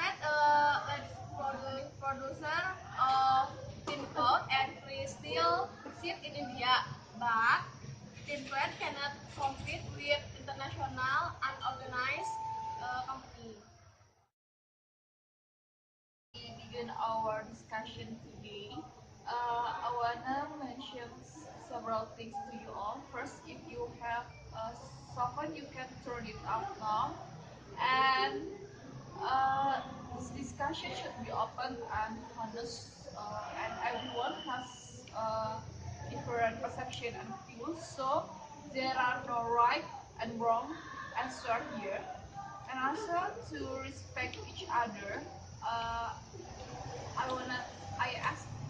Unpad producer of tin cloth and we still sit in India, but Unpad cannot compete with international unorganized company. We begin our discussion today. I wanna mention several things to you all. First, if you have a cell phone, you can turn it off now. And this discussion should be open and honest, and everyone has different perception and views. So there are no right and wrong answer here, and also to respect each other. Uh,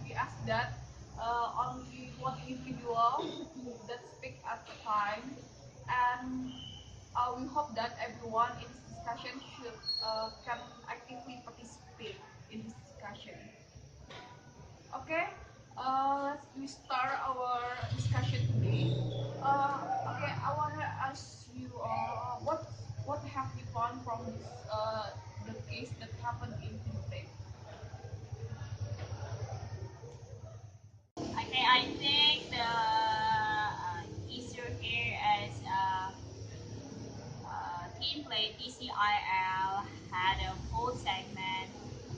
we ask that only one individual that speak at a time, and we hope that everyone in this discussion should can actively participate in this discussion. Okay, we start our discussion today. Okay, I wanna ask you what have you found from this the case that happened in Finland? Okay, I think the issue here is team play TCIL had a full segment,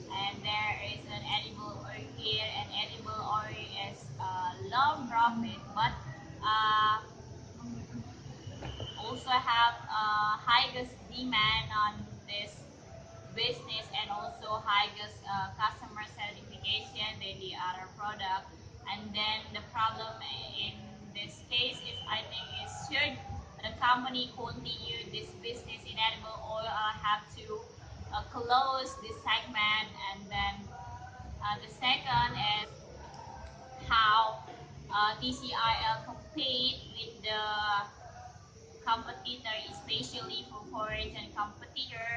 and there is an edible oil here, and edible oil is low profit, but also have highest demand on this business, and also highest customer certification than the other product. And then the problem in this case is, I think, is should the company continue this business in edible oil, have to close this segment. And then the second is how TCIL compete with the competitor, especially for foreign competitor.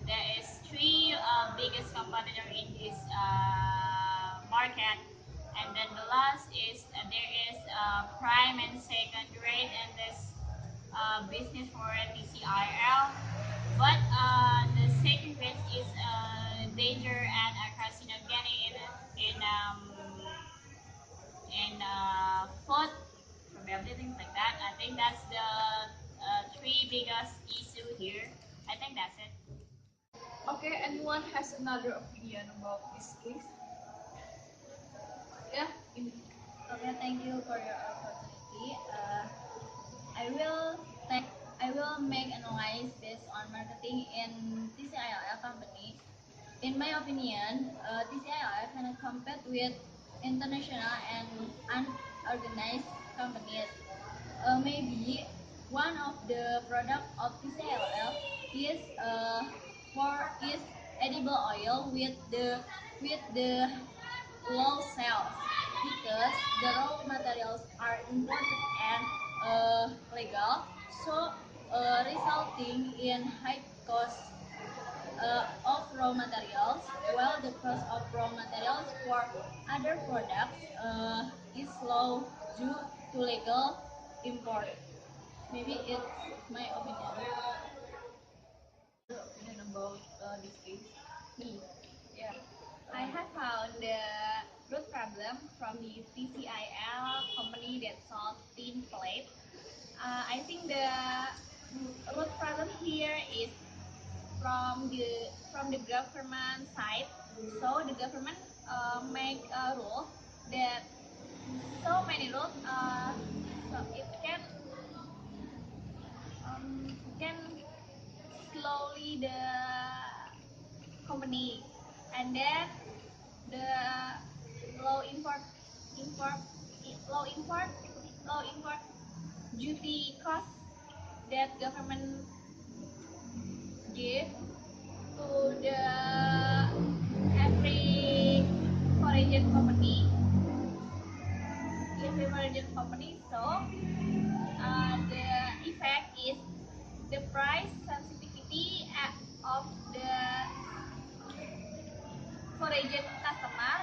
There is three biggest competitor in this market, and then the last is there is prime and second grade in this business for TCIL, but the second grade is danger and carcinogenic in food, probably things like that. I think that's the three biggest issue here. I think that's it. Okay, anyone has another opinion about this case? Yeah. Okay, thank you for your opportunity. I will make analysis on marketing in TCIL company. In my opinion, TCIL cannot compete with international and unorganized companies. Maybe one of the product of TCIL is is edible oil with the low sales, because the raw materials are imported and legal, so resulting in high cost of raw materials, while the cost of raw materials for other products is low due to legal import. Maybe it's my opinion. Your opinion about this case? Me. Yeah. I have found the root problem from the TCIL company that sold tin plate. I think the root problem here is from the government side. So the government make a rule that so many rules, so it can slowly the company, and then the low import low import low import duty cost that government give to the every foreign company. So the effect is the price sensitivity of the foreign customer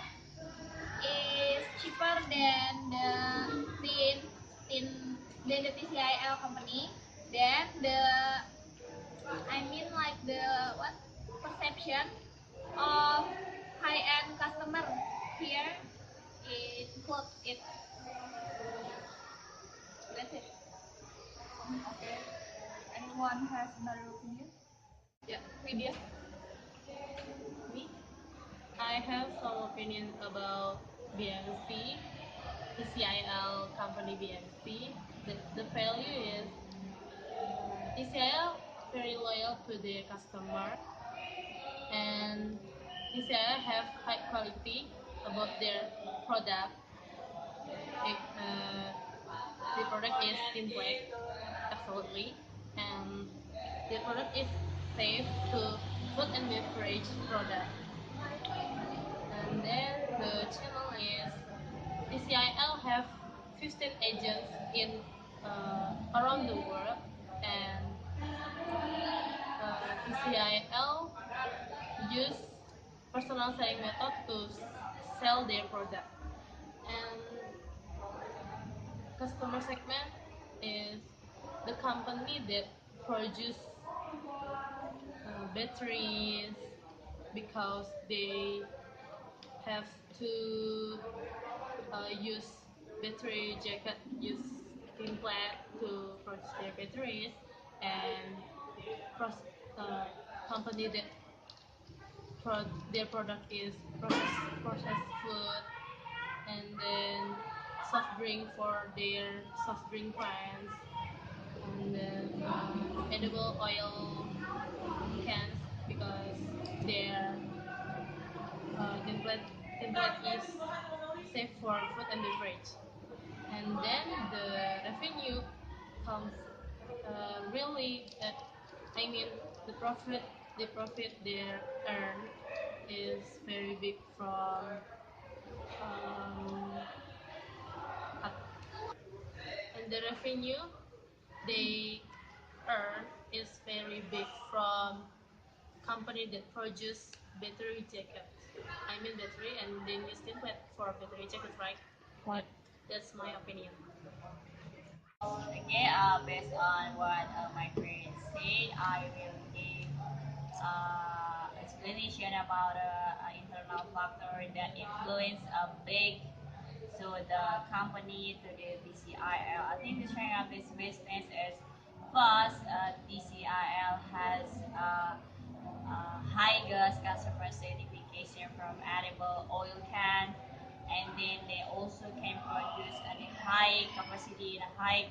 is cheaper than the tin tin than the TCIL company. Then the, I mean, like the what perception of high-end customer here include it. That's it. Okay. Anyone has another opinion? Yeah, Vidya. Me? I have some opinion about BNC, the CIL company BNC. The value is TCL very loyal to their customer, and TCL have high quality about their product. The product is simply, absolutely, and the product is safe to food and beverage product. And then the channel is TCIL have 15 agents in around the world, and TCIL use personal selling method to sell their product. And customer segment is the company that produce batteries, because they have to use battery jacket, use skin plant to produce their batteries, and uh, company that their product is processed food, and then soft drink for their soft drink plants, and then edible oil cans, because their template is safe for food and beverage. And then the revenue comes really I mean the profit they earn is very big from um, and the revenue they earn is very big from company that produce battery jackets. I mean battery, and then use template for battery jackets, right? What? Yeah, that's my opinion. Okay, based on what my friends said, I will give explanation about internal factor that influence a big so the company to the DCIL. I think the strength of this business is first, DCIL has high gas customer certification from edible oil can, and then they also can produce a high capacity and a high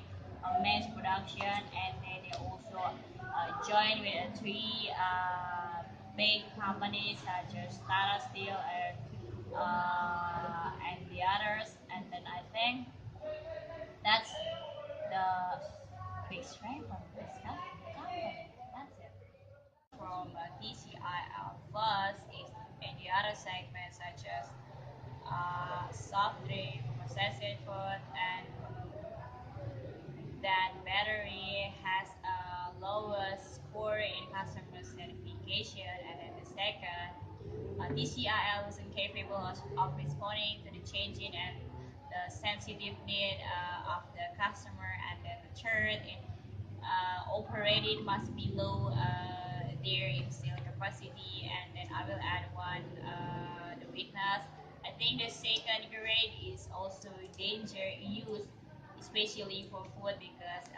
mass production, and then they also join with three big companies such as Tata Steel and the others, and then I think that's the big strength of this company. That's it. From TCIL Plus is in the other segments such as soft drink, processed food, and that battery has a lowest score in customer certification, and then the second, TCIL is incapable of responding to the changing and the sensitive need of the customer, and then the third, operating must be low their install capacity, and then I will add one, the weakness. I think the second grade is also danger use, especially for food, because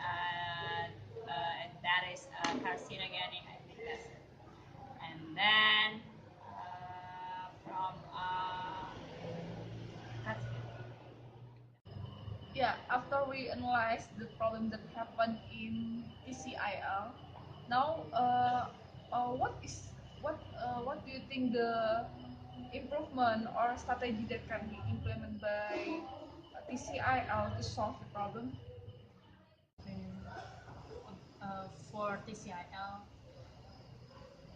that is carcinogenic. I think that's it. And then from that's it. Yeah, after we analyze the problem that happened in TCIL, now what do you think the improvement or strategy that can be implemented by TCIL to solve the problem? For TCIL,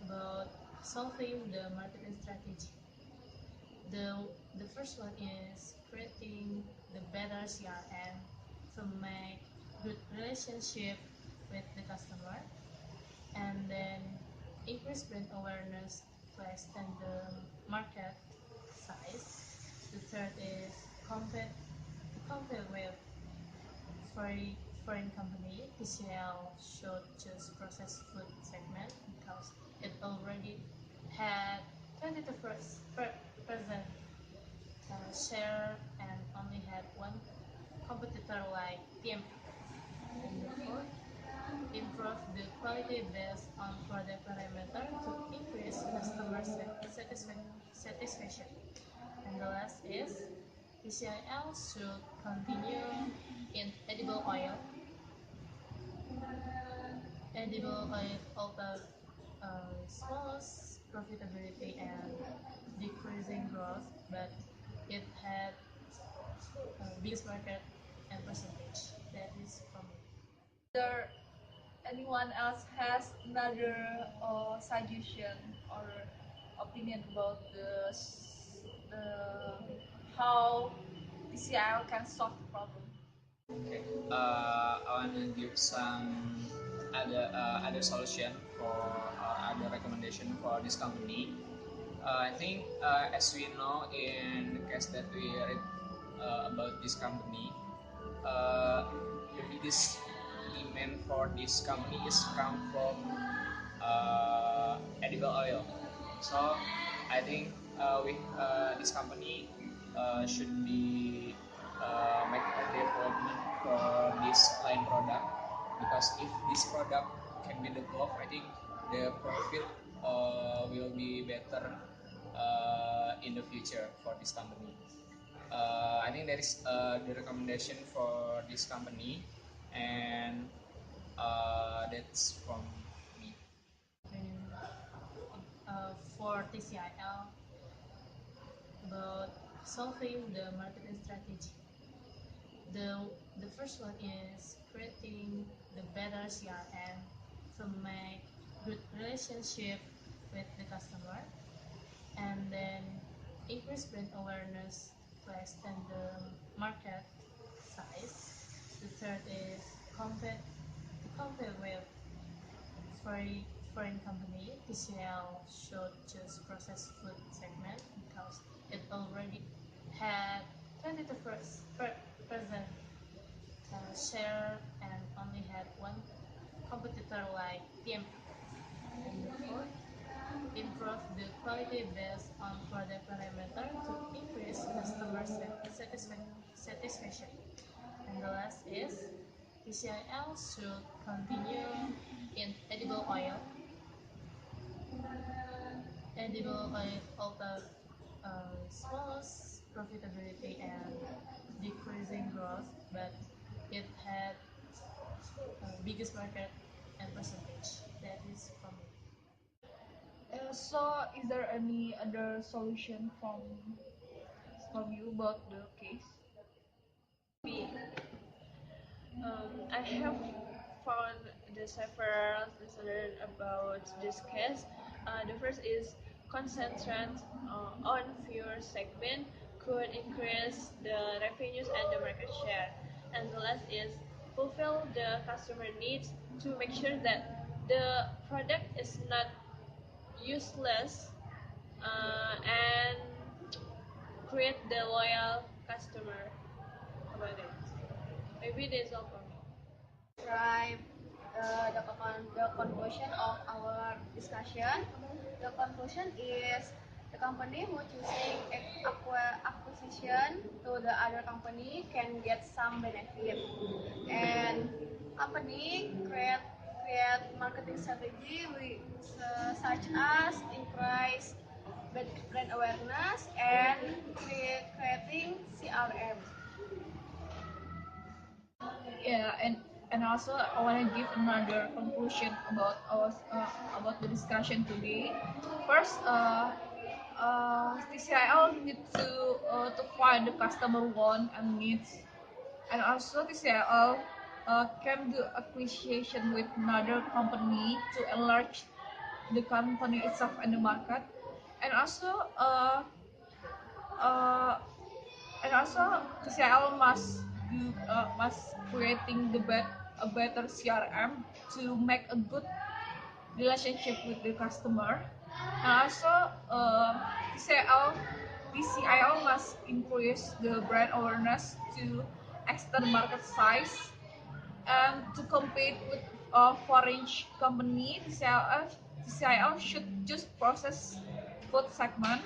about solving the marketing strategy. The, the first one is creating the better CRM to make good relationship with the customer, and then increase brand awareness to extend the market size. The third is compete with foreign foreign company. TCL should choose processed food segment because it already had 20% 21% share and only had one competitor like TMP. And the fourth, improve the quality based on product parameter to increase customer satisfaction. And the last is TCIL should continue in edible oil. Edible oil altered smallest profitability and decreasing growth, but it had biggest market and percentage. That is from me. There anyone else has another suggestion or opinion about the how TCL can solve the problem? Okay. I want to give some other solution for other recommendation for this company. I think as we know in the case that we read about this company, the biggest demand for this company is come from edible oil. So I think with this company should be make a development for this line product, because if this product can be developed, I think the profit will be better in the future for this company. I think that is the recommendation for this company, and that's from me. For TCIL, about solving the marketing strategy. The first one is creating the better CRM to make good relationship with the customer, and then increase brand awareness to extend the market size. The third is compete with foreign company. TCL should choose processed food segment because it already had 22% share and only had one competitor like TMP. And the fourth, improve the quality based on product parameter to increase customer satisfaction. And the last is TCIL should continue in edible oil. Edible oil altered smallest profitability and decreasing growth, but it had biggest market and percentage. That is from me. So, is there any other solution from you about the case? I have found the several lessons about this case. The first is concentrate on fewer segments could increase the revenues and the market share. And the last is fulfill the customer needs to make sure that the product is not useless and create the loyal customer about it. Maybe that's all for me. Describe the conclusion of our discussion. The conclusion is the company who choosing acquisition to the other company can get some benefit, and company create marketing strategy such as increase brand awareness and creating CRM. Yeah, and also I want to give another conclusion about the discussion today. First, TCIL need to find the customer want and needs, and also TCIL can do acquisition with another company to enlarge the company itself and the market, and also uh, TCL must creating a better CRM to make a good relationship with the customer. And also TCL must increase the brand awareness to extend market size, and to compete with a foreign company. TCL should just process food segment,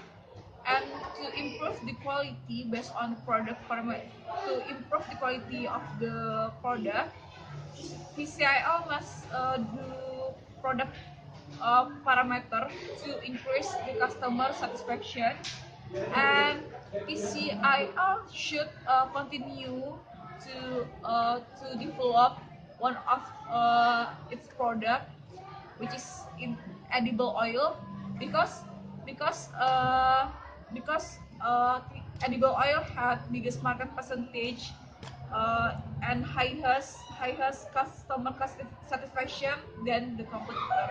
and to improve the quality based on product to improve the quality of the product, PCIL must do product parameter to increase the customer satisfaction, and PCIL should continue to develop one of its product, which is in edible oil, because because uh, because edible oil had biggest market percentage, and highest customer satisfaction than the competitor.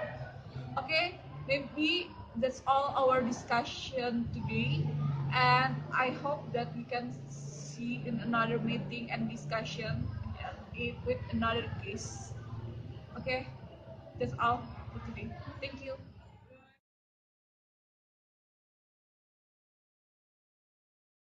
Okay, maybe that's all our discussion today, and I hope that we can see in another meeting and discussion with another case. Okay, that's all for today. Thank you.